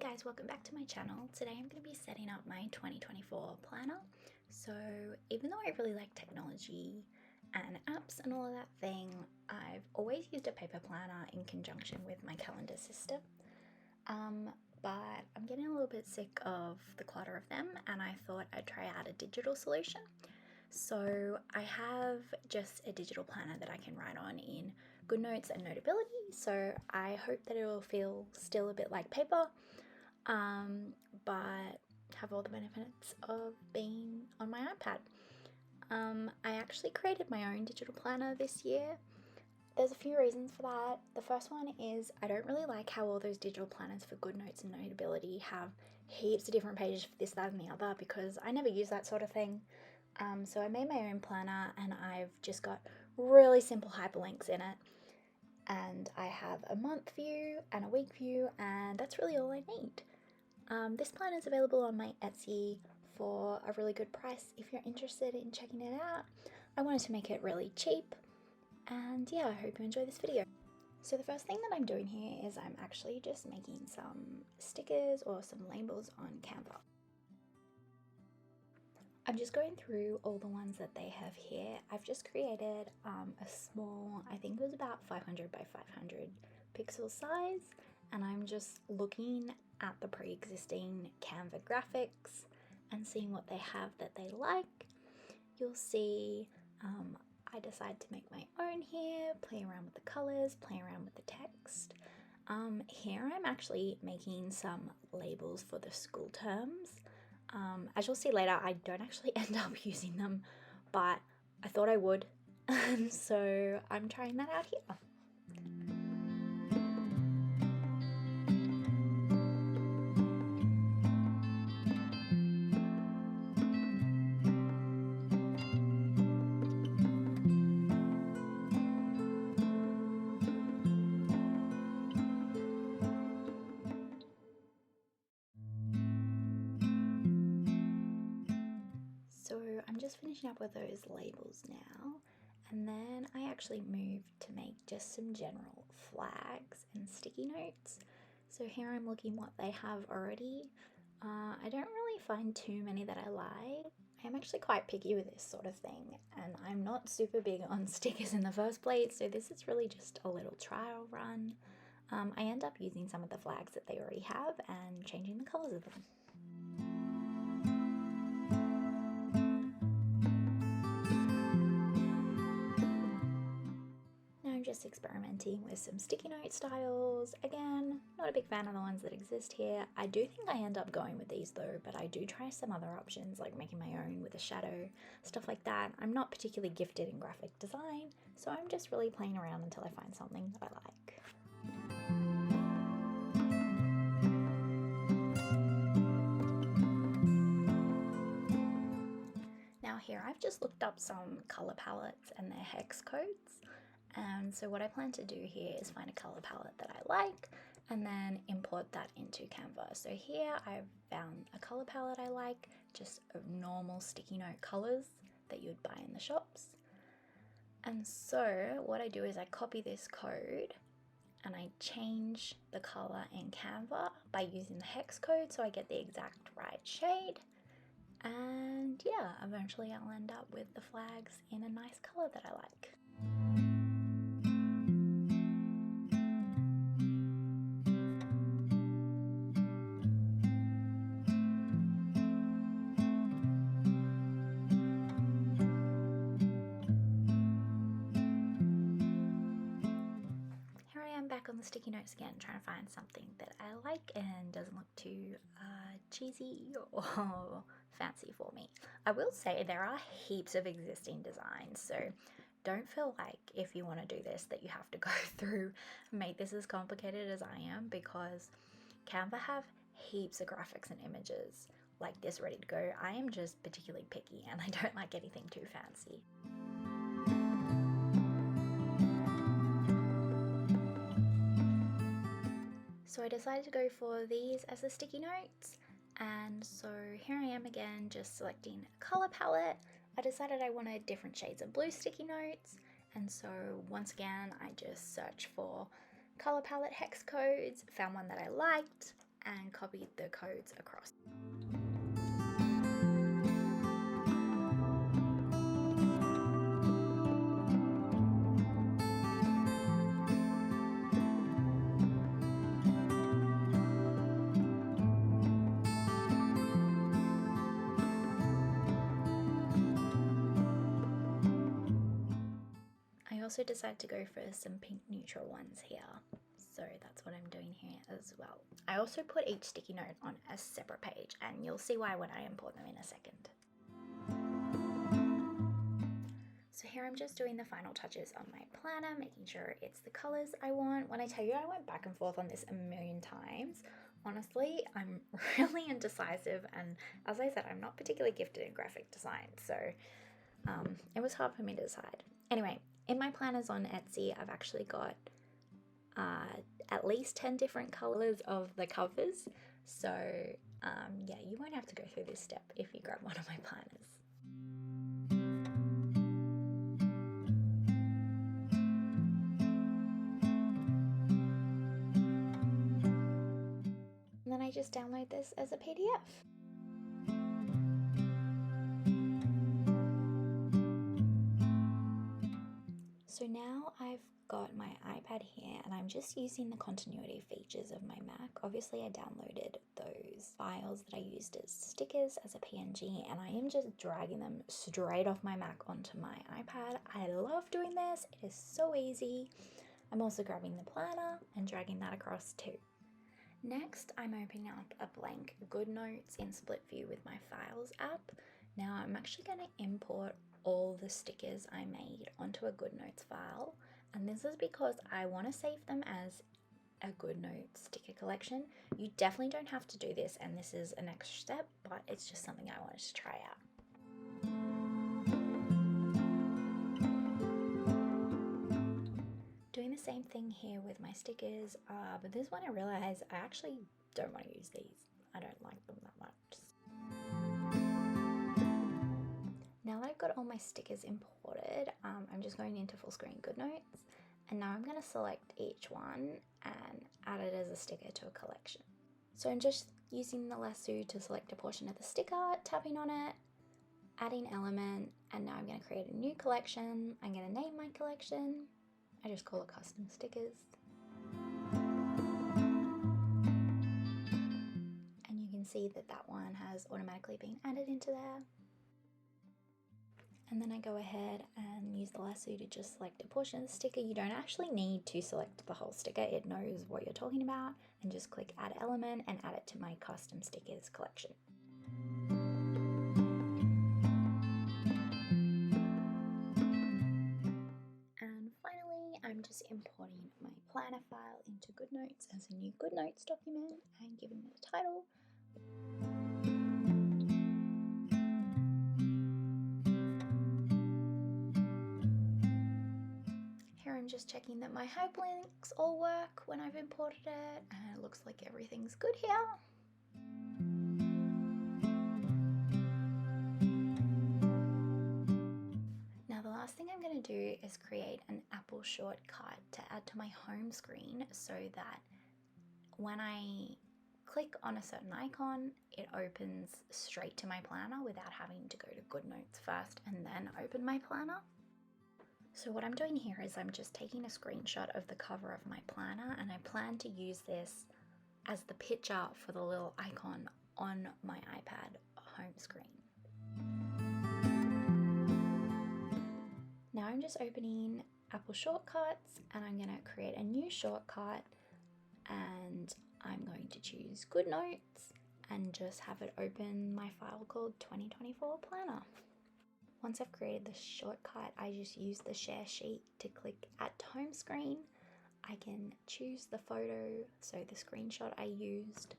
guys, welcome back to my channel. Today I'm going to be setting up my 2024 planner. So even though I really like technology and apps and all of that thing, I've always used a paper planner in conjunction with my calendar system. But I'm getting a little bit sick of the clutter of them, and I thought I'd try out a digital solution. So I have just a digital planner that I can write on in Goodnotes and Notability, so I hope that it will feel still a bit like paper, but have all the benefits of being on my iPad. I actually created my own digital planner this year. There's a few reasons for that. The first one is I don't really like how all those digital planners for Goodnotes and Notability have heaps of different pages for this, that, and the other, because I never use that sort of thing. So I made my own planner, and I've just got really simple hyperlinks in it. And I have a month view and a week view, and that's really all I need. This planner is available on my Etsy for a really good price if you're interested in checking it out. I wanted to make it really cheap, and yeah, I hope you enjoy this video. So the first thing that I'm doing here is I'm actually just making some stickers or some labels on Canva. I'm just going through all the ones that they have here. I've just created a small, I think it was about 500 by 500 pixel size, and I'm just looking at the pre-existing Canva graphics and seeing what they have that they like. You'll see I decide to make my own here, play around with the colors, play around with the text. Here I'm actually making some labels for the school terms. As you'll see later, I don't actually end up using them, but I thought I would, so I'm trying that out here. So I'm just finishing up with those labels now, and then I actually moved to make just some general flags and sticky notes. So here I'm looking what they have already. I don't really find too many that I like. I'm actually quite picky with this sort of thing, and I'm not super big on stickers in the first place, so this is really just a little trial run. I end up using some of the flags that they already have and changing the colours of them. I'm just experimenting with some sticky note styles. Again, not a big fan of the ones that exist here. I do think I end up going with these though, but I do try some other options like making my own with a shadow, stuff like that. I'm not particularly gifted in graphic design, so I'm just really playing around until I find something that I like. Now here I've just looked up some color palettes and their hex codes. And so what I plan to do here is find a color palette that I like and then import that into Canva. So here I've found a color palette I like, just normal sticky note colors that you'd buy in the shops. And so what I do is I copy this code and I change the color in Canva by using the hex code so I get the exact right shade. And yeah, eventually I'll end up with the flags in a nice color that I like. Back on the sticky notes again, trying to find something that I like and doesn't look too cheesy or fancy for me. I will say there are heaps of existing designs, so don't feel like if you want to do this that you have to go through and make this as complicated as I am, because Canva have heaps of graphics and images like this ready to go. I am just particularly picky and I don't like anything too fancy. So I decided to go for these as the sticky notes, and so here I am again just selecting a color palette. I decided I wanted different shades of blue sticky notes, and so once again I just searched for color palette hex codes, found one that I liked, and copied the codes across. I also decided to go for some pink neutral ones here, so that's what I'm doing here as well. I also put each sticky note on a separate page, and you'll see why when I import them in a second. So here I'm just doing the final touches on my planner, making sure it's the colors I want. When I tell you I went back and forth on this a million times, honestly, I'm really indecisive, and as I said, I'm not particularly gifted in graphic design, so it was hard for me to decide. Anyway, in my planners on Etsy, I've actually got at least 10 different colors of the covers, so yeah, you won't have to go through this step if you grab one of my planners. And then I just download this as a PDF. So now I've got my iPad here and I'm just using the continuity features of my Mac. Obviously I downloaded those files that I used as stickers as a PNG, and I am just dragging them straight off my Mac onto my iPad. I love doing this, it is so easy. I'm also grabbing the planner and dragging that across too. Next, I'm opening up a blank Goodnotes in split view with my Files app. Now I'm actually going to import all the stickers I made onto a Goodnotes file, and this is because I want to save them as a Goodnotes sticker collection. You definitely don't have to do this, and this is an extra step, but it's just something I wanted to try out. Doing the same thing here with my stickers, but this one I realized I actually don't want to use these. I don't like them that much. Now that I've got all my stickers imported, I'm just going into full screen Goodnotes, and now I'm going to select each one and add it as a sticker to a collection. So I'm just using the lasso to select a portion of the sticker, tapping on it, adding element, and now I'm going to create a new collection. I'm going to name my collection. I just call it custom stickers. And you can see that that one has automatically been added into there. And then I go ahead and use the lasso to just select a portion of the sticker. You don't actually need to select the whole sticker. It knows what you're talking about. And just click add element and add it to my custom stickers collection. And finally, I'm just importing my planner file into Goodnotes as a new Goodnotes document and giving it a title. Here I'm just checking that my hyperlinks all work when I've imported it, and it looks like everything's good here. Now the last thing I'm going to do is create an Apple shortcut to add to my home screen so that when I click on a certain icon, it opens straight to my planner without having to go to Goodnotes first and then open my planner. So what I'm doing here is I'm just taking a screenshot of the cover of my planner, and I plan to use this as the picture for the little icon on my iPad home screen. Now I'm just opening Apple Shortcuts, and I'm going to create a new shortcut, and I'm going to choose Goodnotes and just have it open my file called 2024 Planner. Once I've created the shortcut, I just use the share sheet to click add to home screen. I can choose the photo, so the screenshot I used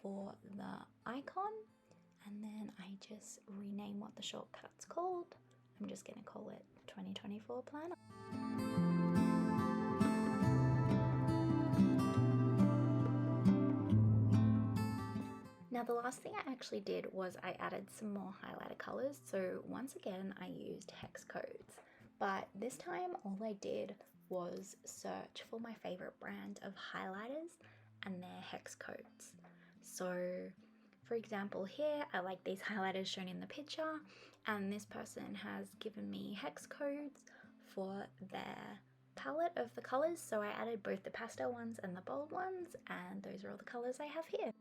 for the icon, and then I just rename what the shortcut's called. I'm just going to call it 2024 Planner. Now the last thing I actually did was I added some more highlighter colors. So once again, I used Hex Codes, but this time all I did was search for my favorite brand of highlighters, and their hex codes. So for example here, I like these highlighters shown in the picture, and this person has given me hex codes for their palette of the colors, so I added both the pastel ones and the bold ones, and those are all the colors I have here.